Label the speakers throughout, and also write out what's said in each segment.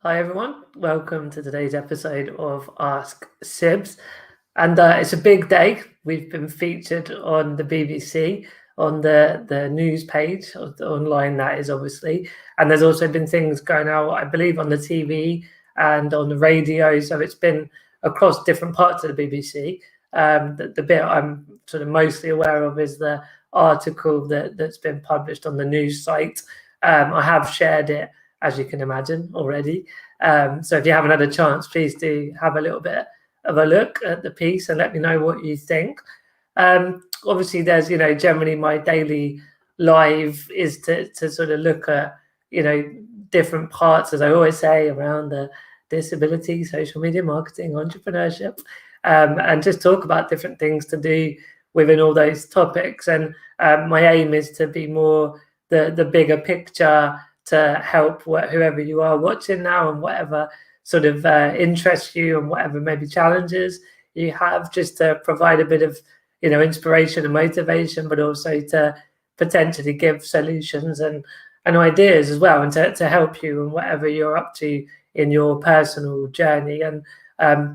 Speaker 1: Hi everyone, welcome to today's episode of Ask Sibs. And it's a big day. We've been featured on the BBC, on the news page, online that is obviously. And there's also been things going out, I believe, on the TV and on the radio. So it's been across different parts of the BBC. The bit I'm sort of mostly aware of is the article that's been published on the news site. I have shared it, as you can imagine, already. So if you haven't had a chance, please do have a little bit of a look at the piece and let me know what you think. Obviously, there's, generally my daily live is to sort of look at, different parts, as I always say, around the disability, social media marketing, entrepreneurship, and just talk about different things to do within all those topics. And my aim is to be more the bigger picture, to help whoever you are watching now and whatever sort of interests you and whatever maybe challenges you have, just to provide a bit of inspiration and motivation, but also to potentially give solutions and ideas as well, and to help you in whatever you're up to in your personal journey. And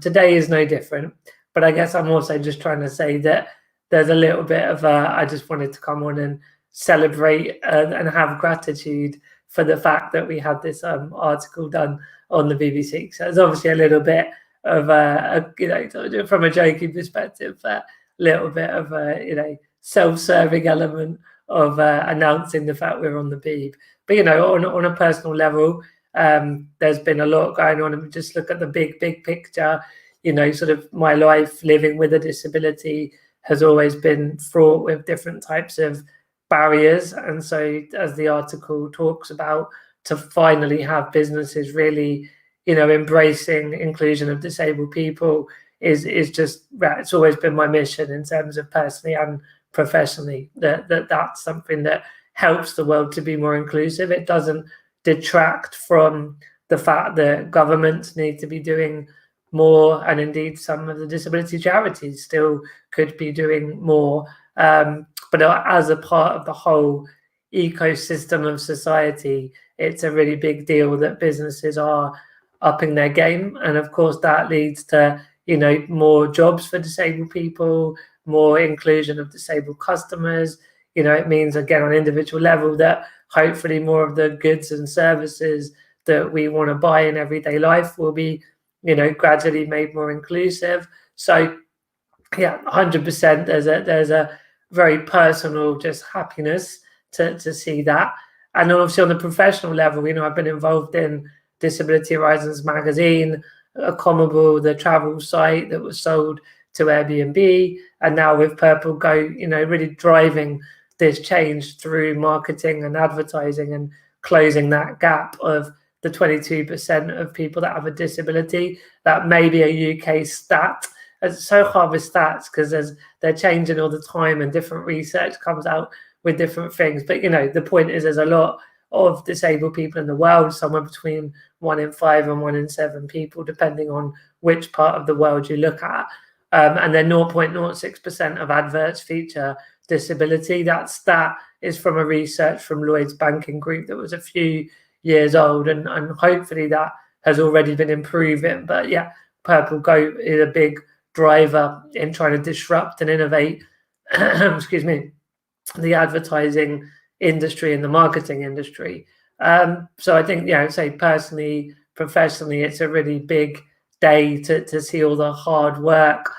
Speaker 1: today is no different, but I guess I'm also just trying to say that there's a little bit of I just wanted to come on and celebrate and have gratitude for the fact that we had this article done on the BBC. So it's obviously a little bit of from a joking perspective, a little bit of a self-serving element of announcing the fact we're on the Beeb. But on a personal level, there's been a lot going on, and just look at the big picture. Sort of my life living with a disability has always been fraught with different types of barriers. And so, as the article talks about, to finally have businesses really, embracing inclusion of disabled people is just, it's always been my mission in terms of personally and professionally, that's something that helps the world to be more inclusive. It doesn't detract from the fact that governments need to be doing more, and indeed some of the disability charities still could be doing more. But as a part of the whole ecosystem of society, it's a really big deal that businesses are upping their game. And of course, that leads to, more jobs for disabled people, more inclusion of disabled customers. It means, again, on an individual level, that hopefully more of the goods and services that we want to buy in everyday life will be, gradually made more inclusive. So, yeah, 100%. There's a very personal just happiness to see that. And then obviously on the professional level, I've been involved in Disability Horizons magazine, Commable, the travel site that was sold to Airbnb, and now with Purple Go, really driving this change through marketing and advertising and closing that gap of the 22% of people that have a disability. That may be a UK stat. It's so hard with stats because they're changing all the time, and different research comes out with different things. But the point is, there's a lot of disabled people in the world, somewhere between 1 in 5 and 1 in 7 people, depending on which part of the world you look at. And then 0.06% of adverts feature disability. That stat is from a research from Lloyds Banking Group that was a few years old, and hopefully that has already been improving. But yeah, Purple Goat is a big driver in trying to disrupt and innovate excuse me, the advertising industry and the marketing industry. So I think, say personally, professionally, it's a really big day to see all the hard work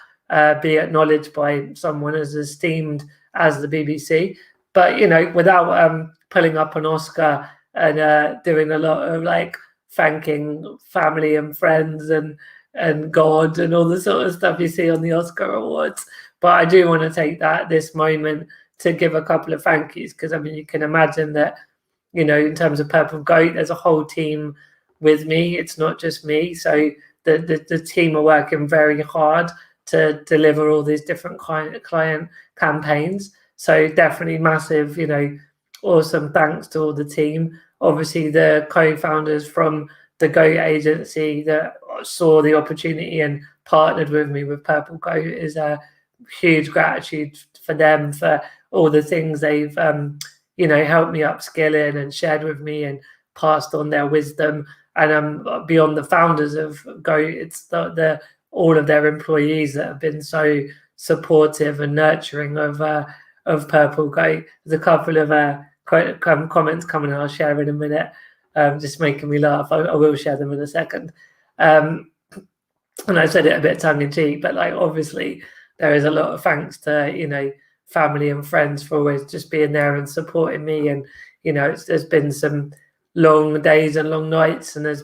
Speaker 1: be acknowledged by someone as esteemed as the BBC. But without pulling up an Oscar and doing a lot of thanking family and friends and God and all the sort of stuff you see on the Oscar Awards. But I do want to take this moment to give a couple of thank yous, because you can imagine that, in terms of Purple Goat, there's a whole team with me. It's not just me. So the team are working very hard to deliver all these different client campaigns. So definitely massive, awesome thanks to all the team. Obviously, the co-founders from the Goat agency that saw the opportunity and partnered with me with Purple Goat, is a huge gratitude for them for all the things they've helped me upskill in and shared with me and passed on their wisdom. And beyond the founders of Goat, it's the all of their employees that have been so supportive and nurturing of Purple Goat. There's a couple of comments coming, I'll share in a minute, just making me laugh. I will share them in a second. And I said it a bit tongue in cheek, but like obviously there is a lot of thanks to family and friends for always just being there and supporting me. And there's been some long days and long nights, and there's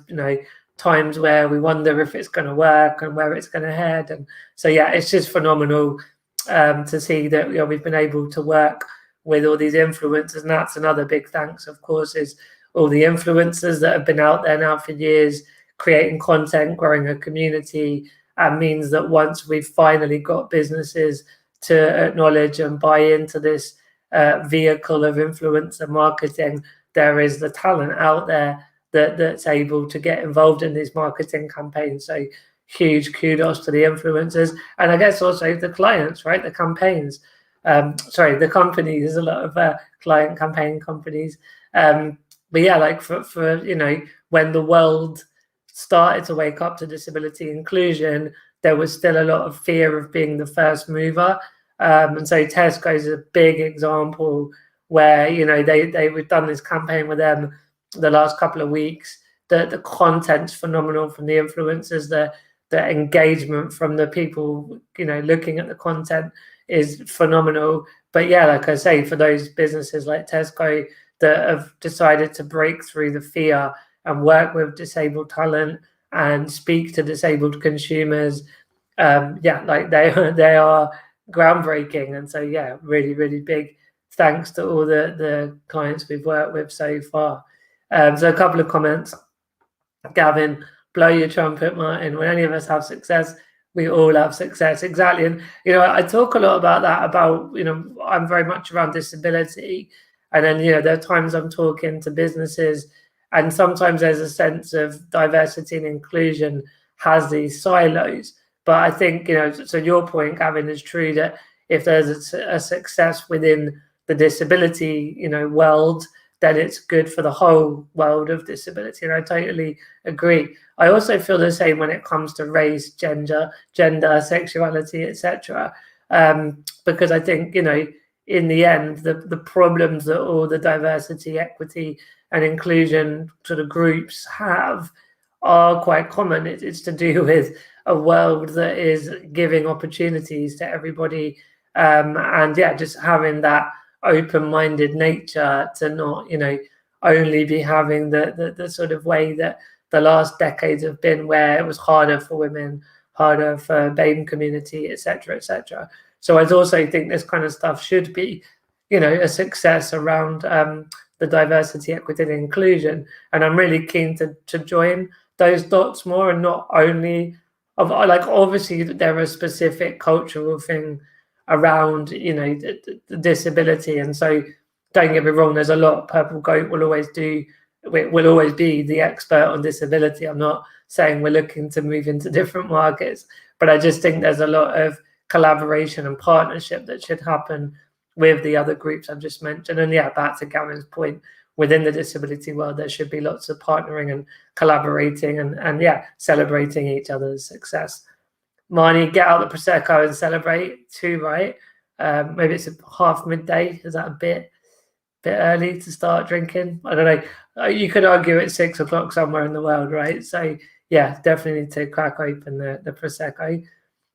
Speaker 1: times where we wonder if it's going to work and where it's going to head. And so yeah, it's just phenomenal to see that we've been able to work with all these influencers. And that's another big thanks, of course, is all the influencers that have been out there now for years, creating content, growing a community, and means that once we've finally got businesses to acknowledge and buy into this vehicle of influencer marketing, there is the talent out there that's able to get involved in these marketing campaigns. So huge kudos to the influencers, and I guess also the clients, right? The campaigns, the companies. There's a lot of client campaign companies, but yeah, like for when the world started to wake up to disability inclusion, there was still a lot of fear of being the first mover. And so Tesco is a big example where we've done this campaign with them the last couple of weeks. The content's phenomenal from the influencers. The engagement from the people looking at the content is phenomenal. But yeah, like I say, for those businesses like Tesco that have decided to break through the fear and work with disabled talent and speak to disabled consumers, like they are groundbreaking. And so yeah, really, really big thanks to all the clients we've worked with so far. So a couple of comments. Gavin, blow your trumpet, Martin. When any of us have success, we all have success. Exactly. And I talk a lot about that, about I'm very much around disability, and then there are times I'm talking to businesses, and sometimes there's a sense of diversity and inclusion has these silos. But I think so your point, Gavin, is true, that if there's a success within the disability world, then it's good for the whole world of disability. And I totally agree. I also feel the same when it comes to race, gender, sexuality, etc. Because I think, in the end, the problems that all the diversity, equity, and inclusion sort of groups have are quite common. It's to do with a world that is giving opportunities to everybody. And yeah, just having that open-minded nature to not only be having the sort of way that the last decades have been, where it was harder for women, harder for BAME community, etc. So I also think this kind of stuff should be a success around the diversity, equity, and inclusion. And I'm really keen to join those dots more, and not only obviously there are specific cultural thing around the disability, and so don't get me wrong, there's a lot. Purple Goat will always be the expert on disability. I'm not saying we're looking to move into different markets, but I just think there's a lot of collaboration and partnership that should happen with the other groups I've just mentioned. And yeah, back to Gavin's point, within the disability world, there should be lots of partnering and collaborating and yeah, celebrating each other's success. Marnie, get out the Prosecco and celebrate too, right? Maybe it's half midday. Is that a bit early to start drinking? I don't know. You could argue it's 6 o'clock somewhere in the world, right? So yeah, definitely need to crack open the Prosecco.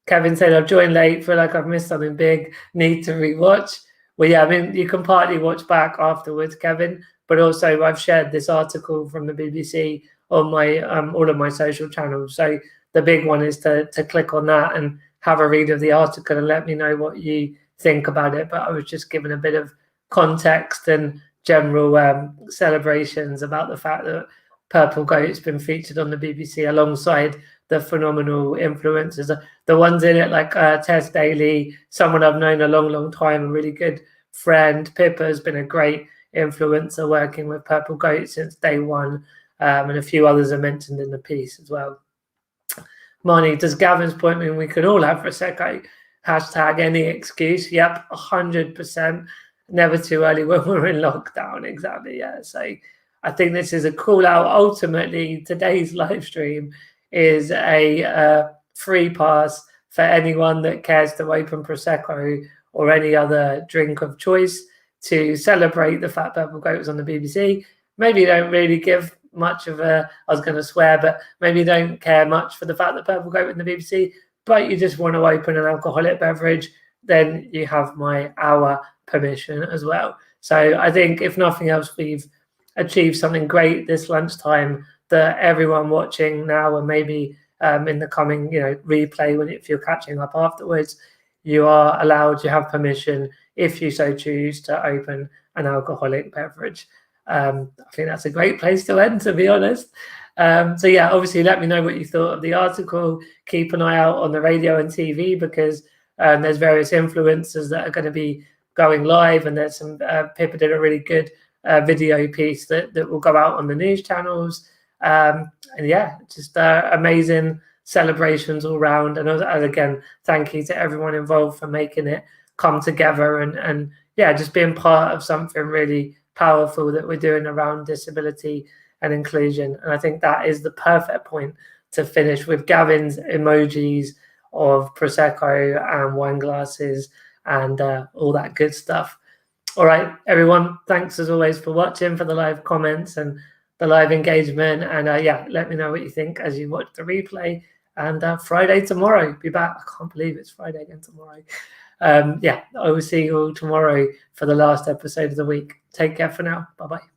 Speaker 1: Kevin said, I've joined late, feel like I've missed something big, need to rewatch. Well, yeah, I mean, you can partly watch back afterwards, Kevin, but also I've shared this article from the BBC on my all of my social channels. So the big one is to click on that and have a read of the article and let me know what you think about it. But I was just giving a bit of context and general celebrations about the fact that Purple Goat's been featured on the BBC alongside the phenomenal influencers. The ones in it, like Tess Daly, someone I've known a long time, a really good friend. Pippa's been a great influencer working with Purple Goat since day one, and a few others are mentioned in the piece as well. Marnie, does Gavin's point mean we could all have Prosecco? Hashtag any excuse. Yep, 100%. Never too early when we're in lockdown. Exactly, yeah. So I think this is a call out. Ultimately, today's live stream is a free pass for anyone that cares to open Prosecco or any other drink of choice to celebrate the fact Purple Goat was on the BBC. Maybe you don't really give much of a, I was going to swear, but maybe you don't care much for the fact that Purple Goat was in the BBC, but you just want to open an alcoholic beverage, then you have our permission as well. So I think if nothing else, we've achieved something great this lunchtime that everyone watching now and maybe in the coming replay, if you're catching up afterwards, you are allowed, you have permission if you so choose to open an alcoholic beverage. I think that's a great place to end, to be honest. So yeah, obviously let me know what you thought of the article. Keep an eye out on the radio and TV because there's various influencers that are going to be going live, and there's some Pippa did a really good video piece that will go out on the news channels. And yeah, just amazing celebrations all round. And again, thank you to everyone involved for making it come together and yeah, just being part of something really powerful that we're doing around disability and inclusion. And I think that is the perfect point to finish with Gavin's emojis of Prosecco and wine glasses and all that good stuff. All right, everyone, thanks as always for watching, for the live comments and the live engagement. And yeah, let me know what you think as you watch the replay. And Friday tomorrow, be back. I can't believe it's Friday again tomorrow. Yeah, I will see you all tomorrow for the last episode of the week. Take care for now. Bye-bye.